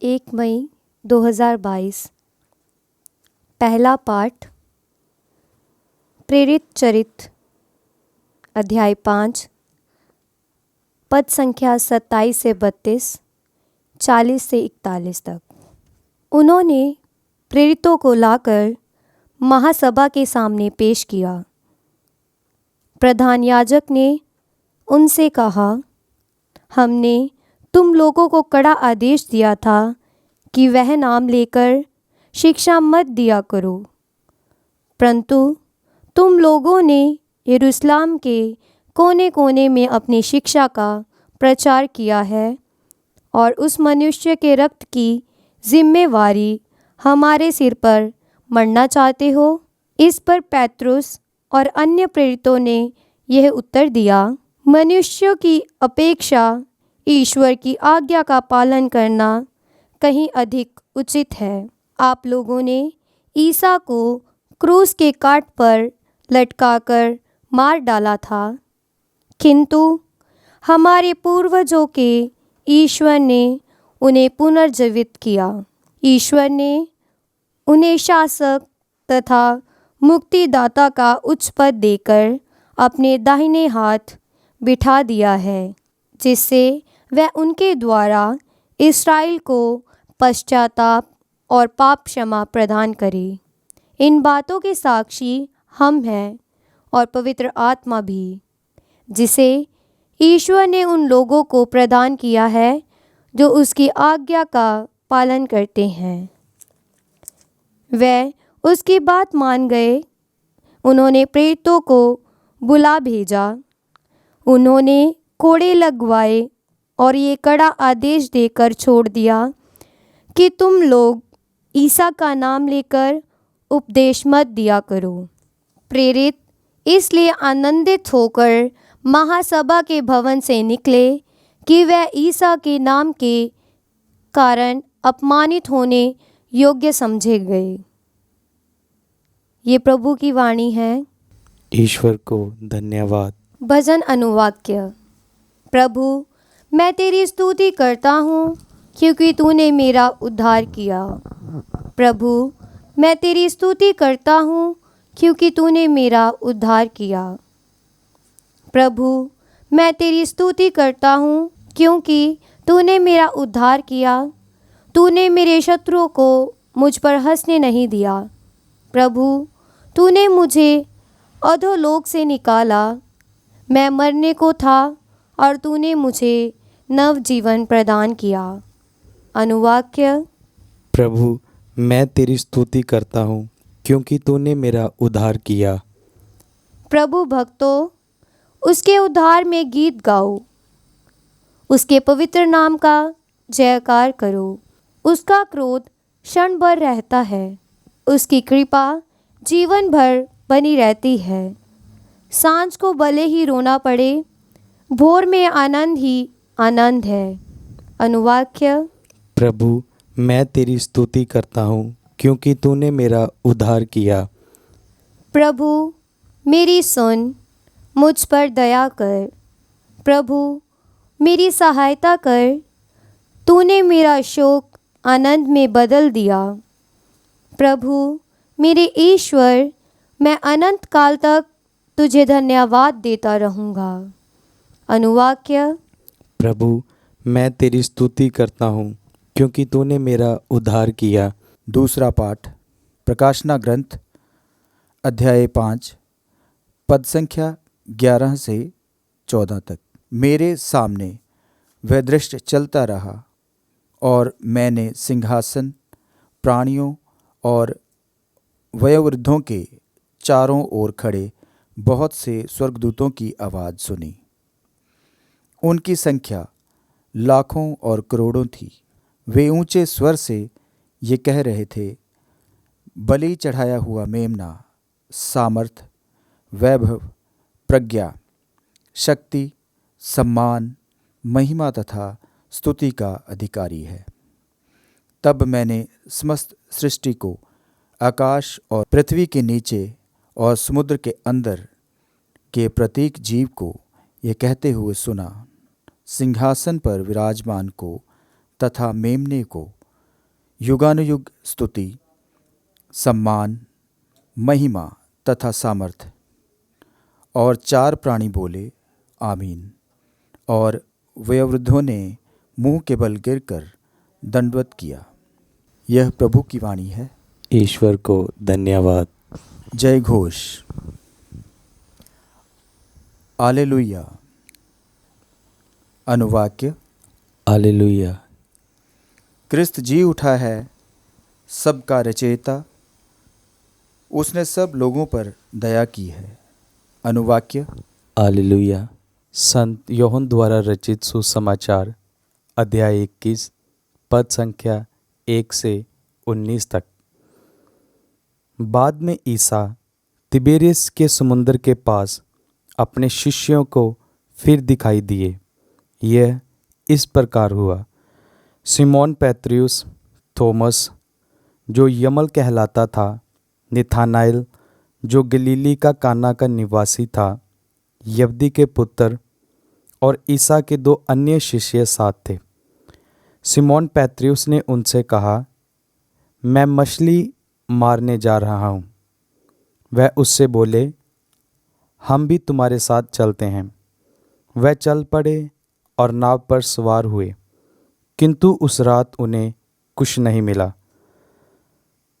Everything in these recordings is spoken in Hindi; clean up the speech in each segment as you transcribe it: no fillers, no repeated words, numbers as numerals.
1 मई 2022। पहला पाठ प्रेरित चरित्र अध्याय 5 पद संख्या 27 से 32, 40 से 41 तक। उन्होंने प्रेरितों को लाकर महासभा के सामने पेश किया। प्रधान याजक ने उनसे कहा, हमने तुम लोगों को कड़ा आदेश दिया था कि वह नाम लेकर शिक्षा मत दिया करो, परंतु तुम लोगों ने यरूशलेम के कोने कोने में अपनी शिक्षा का प्रचार किया है और उस मनुष्य के रक्त की जिम्मेवारी हमारे सिर पर मढ़ना चाहते हो। इस पर पेत्रुस और अन्य प्रेरितों ने यह उत्तर दिया, मनुष्यों की अपेक्षा ईश्वर की आज्ञा का पालन करना कहीं अधिक उचित है। आप लोगों ने ईसा को क्रूस के काट पर लटकाकर मार डाला था, किंतु हमारे पूर्वजों के ईश्वर ने उन्हें पुनर्जीवित किया। ईश्वर ने उन्हें शासक तथा मुक्तिदाता का उच्च पद देकर अपने दाहिने हाथ बिठा दिया है, जिससे वह उनके द्वारा इस्राएल को पश्चाताप और पाप क्षमा प्रदान करे। इन बातों के साक्षी हम हैं और पवित्र आत्मा भी, जिसे ईश्वर ने उन लोगों को प्रदान किया है जो उसकी आज्ञा का पालन करते हैं। वे उसकी बात मान गए। उन्होंने प्रेरितों को बुला भेजा। उन्होंने कोड़े लगवाए और ये कड़ा आदेश देकर छोड़ दिया कि तुम लोग ईसा का नाम लेकर उपदेश मत दिया करो। प्रेरित इसलिए आनंदित होकर महासभा के भवन से निकले कि वह ईसा के नाम के कारण अपमानित होने योग्य समझे गए। ये प्रभु की वाणी है। ईश्वर को धन्यवाद। भजन अनुवाक्य। प्रभु, मैं तेरी स्तुति करता हूँ क्योंकि तूने मेरा उद्धार किया। प्रभु, मैं तेरी स्तुति करता हूँ क्योंकि तूने मेरा उद्धार किया। प्रभु, मैं तेरी स्तुति करता हूँ क्योंकि तूने मेरा उद्धार किया। तूने मेरे शत्रुओं को मुझ पर हंसने नहीं दिया। प्रभु, तूने मुझे अधोलोक से निकाला। मैं मरने को था और तूने मुझे नव जीवन प्रदान किया। अनुवाक्य। प्रभु, मैं तेरी स्तुति करता हूँ क्योंकि तूने मेरा उद्धार किया। प्रभु भक्तों, उसके उद्धार में गीत गाओ, उसके पवित्र नाम का जयकार करो। उसका क्रोध क्षण भर रहता है, उसकी कृपा जीवन भर बनी रहती है। सांझ को भले ही रोना पड़े, भोर में आनंद ही आनंद है। अनुवाक्य। प्रभु, मैं तेरी स्तुति करता हूँ क्योंकि तूने मेरा उद्धार किया। प्रभु, मेरी सुन, मुझ पर दया कर। प्रभु, मेरी सहायता कर। तूने मेरा शोक आनंद में बदल दिया। प्रभु, मेरे ईश्वर, मैं अनंत काल तक तुझे धन्यवाद देता रहूँगा। अनुवाक्य। प्रभु, मैं तेरी स्तुति करता हूँ क्योंकि तूने मेरा उद्धार किया। दूसरा पाठ प्रकाशना ग्रंथ अध्याय 5 पद संख्या 11 से 14 तक। मेरे सामने वह दृश्य चलता रहा और मैंने सिंहासन, प्राणियों और वयोवृद्धों के चारों ओर खड़े बहुत से स्वर्गदूतों की आवाज़ सुनी। उनकी संख्या लाखों और करोड़ों थी। वे ऊंचे स्वर से ये कह रहे थे, बलि चढ़ाया हुआ मेमना सामर्थ, वैभव, प्रज्ञा, शक्ति, सम्मान, महिमा तथा स्तुति का अधिकारी है। तब मैंने समस्त सृष्टि को, आकाश और पृथ्वी के नीचे और समुद्र के अंदर के प्रत्येक जीव को ये कहते हुए सुना, सिंहासन पर विराजमान को तथा मेमने को युगानुयुग स्तुति, सम्मान, महिमा तथा सामर्थ्य। और चार प्राणी बोले, आमीन। और वयोवृद्धों ने मुंह के बल गिरकर दंडवत किया। यह प्रभु की वाणी है। ईश्वर को धन्यवाद। जय घोष। हालेलुया। अनुवाक्य। हालेलुया। क्रिस्त जी उठा है, सबका रचयिता, उसने सब लोगों पर दया की है। अनुवाक्य। हालेलुया। संत योहन द्वारा रचित सुसमाचार अध्याय 21 पद संख्या 1 से 19 तक। बाद में ईसा तिबेरियस के समुद्र के पास अपने शिष्यों को फिर दिखाई दिए। यह इस प्रकार हुआ। सिमोन पेत्रुस, थॉमस जो यमल कहलाता था, नथानाएल जो गलीली का काना का निवासी था, यब्दी के पुत्र और ईसा के 2 अन्य शिष्य साथ थे। सिमोन पेत्रुस ने उनसे कहा, मैं मछली मारने जा रहा हूँ। वह उससे बोले, हम भी तुम्हारे साथ चलते हैं। वह चल पड़े और नाव पर सवार हुए, किंतु उस रात उन्हें कुछ नहीं मिला।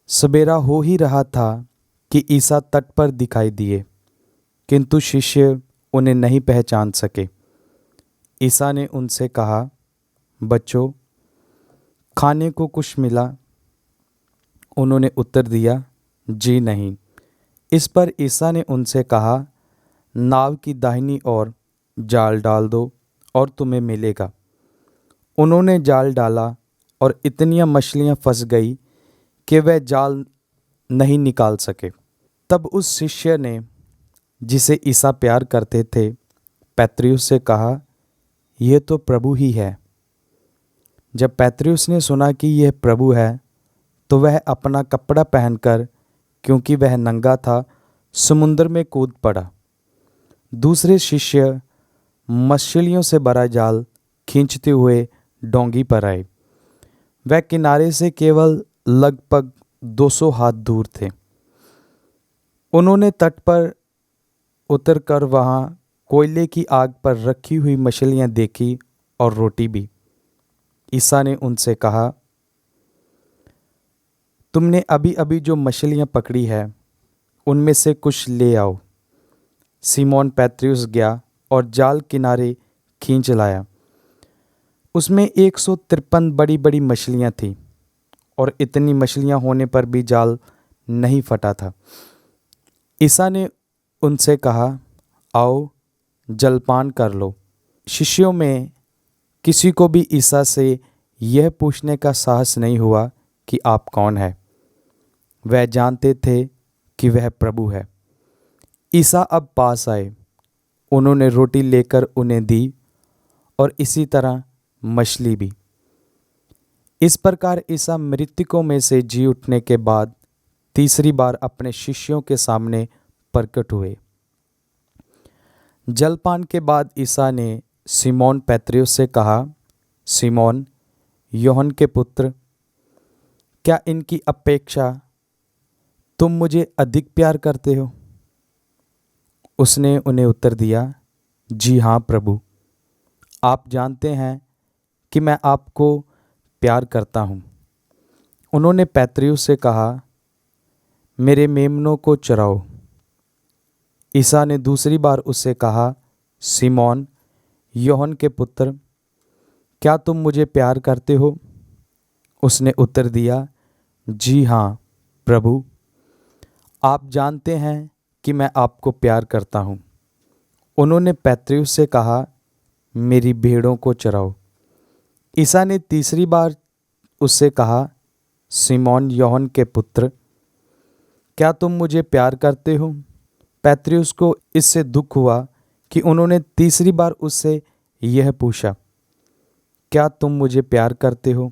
सवेरा हो ही रहा था कि ईसा तट पर दिखाई दिए, किंतु शिष्य उन्हें नहीं पहचान सके। ईसा ने उनसे कहा, बच्चों, खाने को कुछ मिला? उन्होंने उत्तर दिया, जी नहीं। इस पर ईसा ने उनसे कहा, नाव की दाहिनी ओर जाल डाल दो और तुम्हें मिलेगा। उन्होंने जाल डाला और इतनी मछलियां फंस गई कि वह जाल नहीं निकाल सके। तब उस शिष्य ने, जिसे ईसा प्यार करते थे, पेत्रुस से कहा, यह तो प्रभु ही है। जब पेत्रुस ने सुना कि यह प्रभु है, तो वह अपना कपड़ा पहनकर, क्योंकि वह नंगा था, समुद्र में कूद पड़ा। दूसरे शिष्य मछलियों से भरा जाल खींचते हुए डोंगी पर आए। वह किनारे से केवल लगभग 200 हाथ दूर थे। उन्होंने तट पर उतरकर वहाँ कोयले की आग पर रखी हुई मछलियाँ देखी और रोटी भी। ईसा ने उनसे कहा, तुमने अभी अभी जो मछलियाँ पकड़ी है, उनमें से कुछ ले आओ। सिमोन पेत्रुस गया और जाल किनारे खींच लाया। उसमें 153 बड़ी बड़ी मछलियाँ थीं, और इतनी मछलियाँ होने पर भी जाल नहीं फटा था। ईसा ने उनसे कहा, आओ जलपान कर लो। शिष्यों में किसी को भी ईसा से यह पूछने का साहस नहीं हुआ कि आप कौन हैं। वह जानते थे कि वह प्रभु है। ईसा अब पास आए। उन्होंने रोटी लेकर उन्हें दी और इसी तरह मछली भी। इस प्रकार ईसा मृतकों में से जी उठने के बाद तीसरी बार अपने शिष्यों के सामने प्रकट हुए। जलपान के बाद ईसा ने सिमोन पेत्रुस से कहा, सिमोन योहन के पुत्र, क्या इनकी अपेक्षा तुम मुझे अधिक प्यार करते हो? उसने उन्हें उत्तर दिया, जी हाँ प्रभु, आप जानते हैं कि मैं आपको प्यार करता हूँ। उन्होंने पेत्रुस से कहा, मेरे मेमनों को चराओ। ईसा ने दूसरी बार उससे कहा, सिमोन योहन के पुत्र, क्या तुम मुझे प्यार करते हो? उसने उत्तर दिया, जी हाँ प्रभु, आप जानते हैं कि मैं आपको प्यार करता हूँ। उन्होंने पेत्रुस से कहा, मेरी भेड़ों को चराओ। ईसा ने तीसरी बार उससे कहा, सिमोन योहन के पुत्र, क्या तुम मुझे प्यार करते हो? पेत्रुस को इससे दुख हुआ कि उन्होंने तीसरी बार उससे यह पूछा, क्या तुम मुझे प्यार करते हो?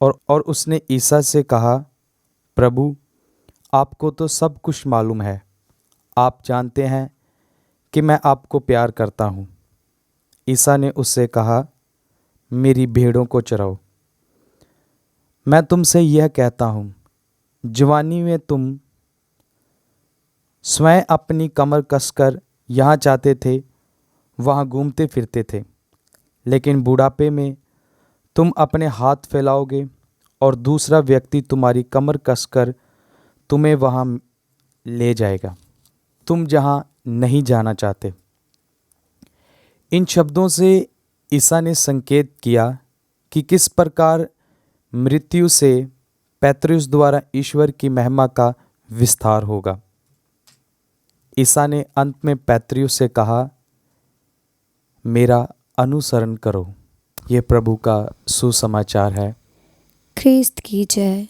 और उसने ईसा से कहा, प्रभु, आपको तो सब कुछ मालूम है। आप जानते हैं कि मैं आपको प्यार करता हूँ। ईसा ने उससे कहा, मेरी भेड़ों को चराओ। मैं तुमसे यह कहता हूँ, जवानी में तुम स्वयं अपनी कमर कसकर यहाँ जाते थे, वहाँ घूमते फिरते थे, लेकिन बुढ़ापे में तुम अपने हाथ फैलाओगे और दूसरा व्यक्ति तुम्हारी कमर कसकर तुम्हें वहाँ ले जाएगा, तुम जहाँ नहीं जाना चाहते। इन शब्दों से ईसा ने संकेत किया कि किस प्रकार मृत्यु से पैतृस द्वारा ईश्वर की महिमा का विस्तार होगा। ईसा ने अंत में पैतृस से कहा, मेरा अनुसरण करो। ये प्रभु का सुसमाचार है। ख्रीस्त की जय।